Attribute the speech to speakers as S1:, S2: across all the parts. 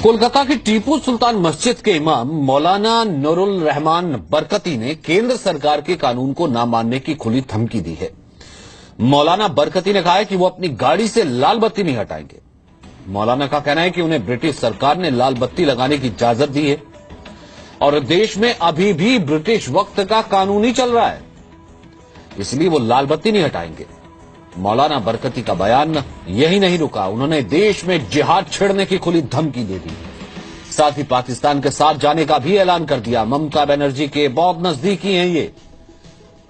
S1: कोलकाता की टीपू सुल्तान मस्जिद के इमाम मौलाना नूरुल रहमान बरकती ने केंद्र सरकार के कानून को न मानने की खुली धमकी दी है। मौलाना बरकती ने कहा है कि वो अपनी गाड़ी से लाल बत्ती नहीं हटाएंगे। मौलाना का कहना है कि उन्हें ब्रिटिश सरकार ने लाल बत्ती लगाने की इजाजत दी है और देश में अभी भी ब्रिटिश वक्त का कानून ही चल रहा है, इसलिए वो लाल बत्ती नहीं हटाएंगे। मौलाना बरकती का बयान यही नहीं रुका, उन्होंने देश में जिहाद छेड़ने की खुली धमकी दे दी। साथ ही पाकिस्तान के साथ जाने का भी ऐलान कर दिया। ममता बनर्जी के बहुत नजदीकी हैं ये।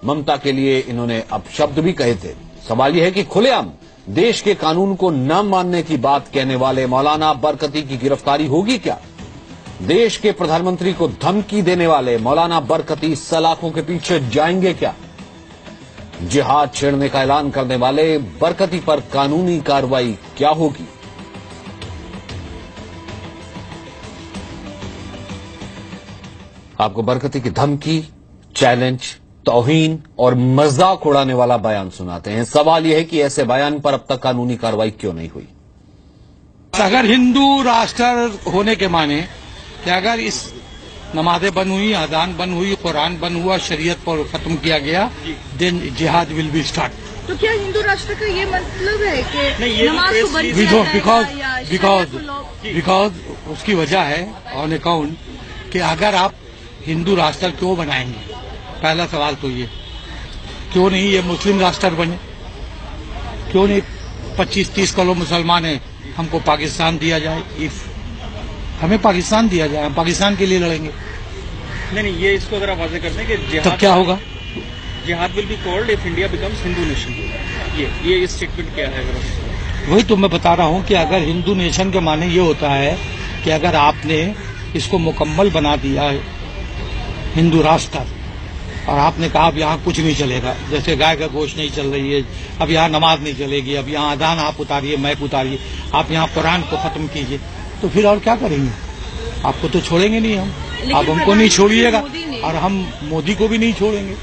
S1: ममता के लिए इन्होंने अपशब्द भी कहे थे। सवाल यह है कि खुलेआम देश के कानून को न मानने की बात कहने वाले मौलाना बरकती की गिरफ्तारी होगी क्या? देश के प्रधानमंत्री को धमकी देने वाले मौलाना बरकती सलाखों के पीछे जाएंगे क्या? जिहाद छेड़ने का ऐलान करने वाले बरकती पर कानूनी कार्रवाई क्या होगी? आपको बरकती की धमकी, चैलेंज, तौहीन और मजाक उड़ाने वाला बयान सुनाते हैं। सवाल यह है कि ऐसे बयान पर अब तक कानूनी कार्रवाई क्यों नहीं हुई?
S2: अगर हिंदू राष्ट्र होने के माने कि अगर इस नमाजें बंद हुई, अजान बंद हुई, कुरान बंद हुआ, शरीयत पर खत्म किया गया, देन जिहाद विल बी स्टार्ट।
S3: तो क्या हिंदू राष्ट्र का ये मतलब है कि नमाज को बंद किया जाएगा?
S2: बिकॉज उसकी वजह है ऑन अकाउंट कि अगर आप हिंदू राष्ट्र क्यों बनाएंगे, पहला सवाल तो ये, क्यों नहीं ये मुस्लिम राष्ट्र बने? क्यों नहीं 25-30 करोड़ मुसलमान हैं, हमको पाकिस्तान दिया जाए? इफ हमें पाकिस्तान दिया जाए, हम पाकिस्तान के लिए लड़ेंगे।
S4: नहीं, ये इसको अगर आप वाज़ेह कर दें कि जिहाद,
S2: तब क्या होगा?
S4: जिहाद will be called if India becomes Hindu nation. ये स्टेटमेंट क्या है?
S2: वही तो मैं बता रहा हूँ कि अगर हिंदू नेशन के माने ये होता है कि अगर आपने इसको मुकम्मल बना दिया हिंदू राष्ट्र और आपने कहा अब यहाँ कुछ नहीं चलेगा, जैसे गाय का गोश्त नहीं चल रही है, अब यहाँ नमाज नहीं चलेगी, अब यहाँ अजान आप उतारिए, मैक उतारिए, आप यहाँ कुरान को खत्म कीजिए, तो फिर और क्या करेंगे? आपको तो छोड़ेंगे नहीं हम, आप हमको नहीं छोड़िएगा और हम मोदी को भी नहीं छोड़ेंगे।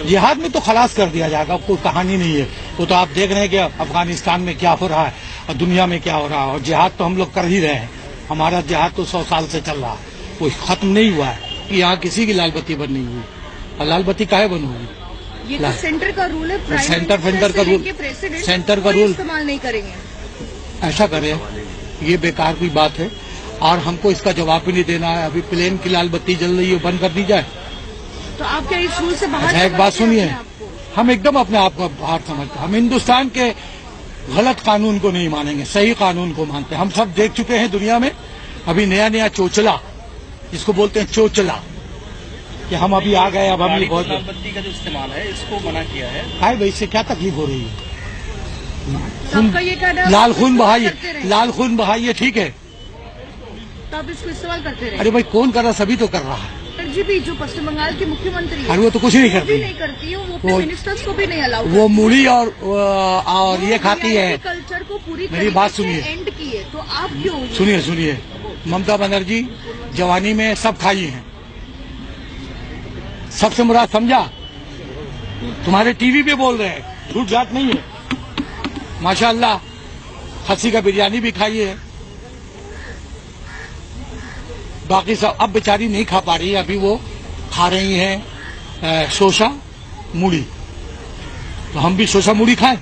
S2: जिहाद में तो खलास कर दिया जाएगा, कोई कहानी नहीं है। वो तो आप देख रहे हैं कि अफगानिस्तान में क्या हो रहा है और दुनिया में क्या हो रहा है, और जिहाद तो हम लोग कर ही रहे हैं। हमारा जिहाद तो 100 साल से चल रहा है, कोई खत्म नहीं हुआ है कि यहाँ किसी की लाल बत्ती बंद नहीं हुई। और लाल बत्ती काहे बंद होगी?
S3: ये तो सेंटर का रूल है,
S2: सेंटर का रूल
S3: इस्तेमाल नहीं करेंगे।
S2: ऐसा करें, ये बेकार की बात है और हमको इसका जवाब भी नहीं देना है। अभी प्लेन की लाल बत्ती जल रही है, बंद कर दी जाए।
S3: तो आप क्या इस रूल से बाहर?
S2: अच्छा, एक बात सुनिए, हम एकदम अपने आप को बाहर समझते हैं। हम हिंदुस्तान के गलत कानून को नहीं मानेंगे, सही कानून को मानते हैं। हम सब देख चुके हैं दुनिया में, अभी नया नया चोचला, जिसको बोलते हैं चोचला, कि हम अभी आ गए, अब हम ये बहुत
S4: लाल बत्ती का जो इस्तेमाल है इसको मना किया है।
S2: भाई भाई इससे क्या तकलीफ हो रही है?
S3: सबका ये कहना,
S2: लाल खून बहाइए, ठीक है,
S3: तो आप इसको इस्तेमाल करते रहे।
S2: अरे भाई कौन कर रहा? सभी तो कर रहा है।
S3: बनर्जी भी जो पश्चिम बंगाल की मुख्यमंत्री है,
S2: अरे वो तो कुछ नहीं करती,
S3: वो अपने मिनिस्टर्स को भी नहीं अलाउ,
S2: वो मूढ़ी और ये खाती है।
S3: कल्चर को पूरी
S2: मेरी बात सुनिए,
S3: एंड की है, तो आप क्यों?
S2: सुनिए, ममता बनर्जी जवानी में सब खाई है, सबसे मुराद समझा। तुम्हारे टीवी पे बोल रहे हैं, झूठ जात नहीं है। माशाअल्लाह खस्सी का बिरयानी भी खाई है, बाकी सब अब बेचारी नहीं खा पा रही है, अभी वो खा रही हैं शोषा मूढ़ी, तो हम भी शोषा मूढ़ी खाएं।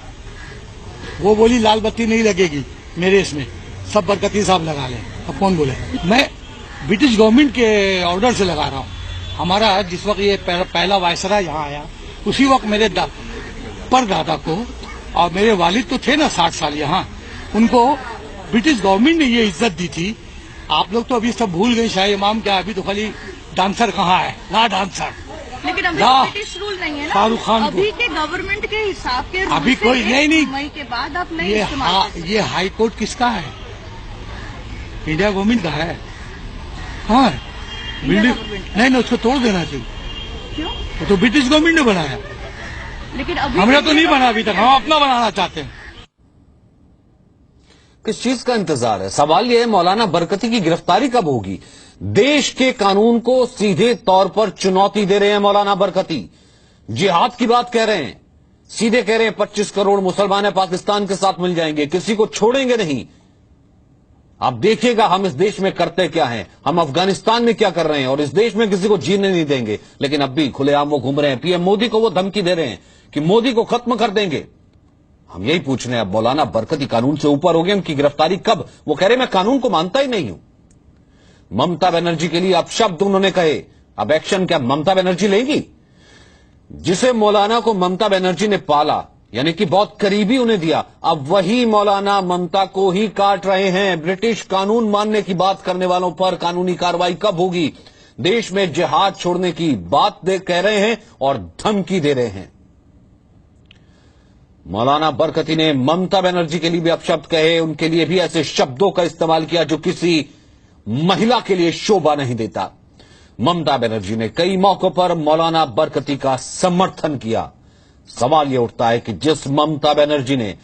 S2: वो बोली लाल बत्ती नहीं लगेगी मेरे इसमें, सब बरकती साहब लगा लें। अब कौन बोले? मैं ब्रिटिश गवर्नमेंट के ऑर्डर से लगा रहा हूँ। हमारा जिस वक्त ये पहला वायसरा यहाँ आया, उसी वक्त मेरे परदादा को, और मेरे वालिद तो थे ना 60 साल यहाँ, उनको ब्रिटिश गवर्नमेंट ने ये इज्जत दी थी। आप लोग तो अभी सब भूल गए, शाह इमाम क्या, अभी तो खाली डांसर कहाँ है, ना डांसर।
S3: लेकिन अभी ब्रिटिश रूल नहीं है ना,
S2: शाहरुख खान
S3: अभी के गवर्नमेंट के हिसाब के
S2: अभी कोई नहीं,
S3: मई के बाद आप नहीं
S2: ये हाई कोर्ट किसका है? इंडिया गवर्नमेंट का है। हाँ, बिल्डिंग नहीं, उसको तोड़ देना चाहिए।
S3: क्यों?
S2: वो तो ब्रिटिश गवर्नमेंट ने बनाया,
S3: लेकिन अभी
S2: हमने तो नहीं बना अभी तक, हम अपना बनाना चाहते हैं।
S1: किस चीज का इंतजार है? सवाल यह है मौलाना बरकती की गिरफ्तारी कब होगी? देश के कानून को सीधे तौर पर चुनौती दे रहे हैं मौलाना बरकती। जिहाद की बात कह रहे हैं, सीधे कह रहे हैं 25 करोड़ मुसलमान पाकिस्तान के साथ मिल जाएंगे, किसी को छोड़ेंगे नहीं। आप देखिएगा हम इस देश में करते क्या हैं, हम अफगानिस्तान में क्या कर रहे हैं और इस देश में किसी को जीने नहीं देंगे। लेकिन अब भी खुलेआम वो घूम रहे हैं, पीएम मोदी को वो धमकी दे रहे हैं कि मोदी को खत्म कर देंगे। हम यही पूछ रहे हैं, अब मौलाना बरकती कानून से ऊपर हो गए, उनकी गिरफ्तारी कब? वो कह रहे मैं कानून को मानता ही नहीं हूं। ममता बनर्जी के लिए अपशब्द उन्होंने कहे, अब एक्शन क्या ममता बनर्जी लेगी? जिसे मौलाना को ममता बनर्जी ने पाला, यानी कि बहुत करीबी उन्हें दिया, अब वही मौलाना ममता को ही काट रहे हैं। ब्रिटिश कानून मानने की बात करने वालों पर कानूनी कार्रवाई कब होगी? देश में जिहाद छोड़ने की बात कह रहे हैं और धमकी दे रहे हैं। मौलाना बरकती ने ममता बनर्जी के लिए भी अपशब्द कहे, उनके लिए भी ऐसे शब्दों का इस्तेमाल किया जो किसी महिला के लिए शोभा नहीं देता। ममता बनर्जी ने कई मौकों पर मौलाना बरकती का समर्थन किया। सवाल यह उठता है कि जिस ममता बनर्जी ने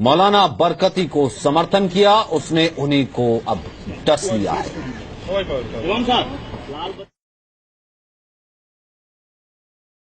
S1: मौलाना बरकती को समर्थन किया, उसने उन्हीं को अब डस लिया है।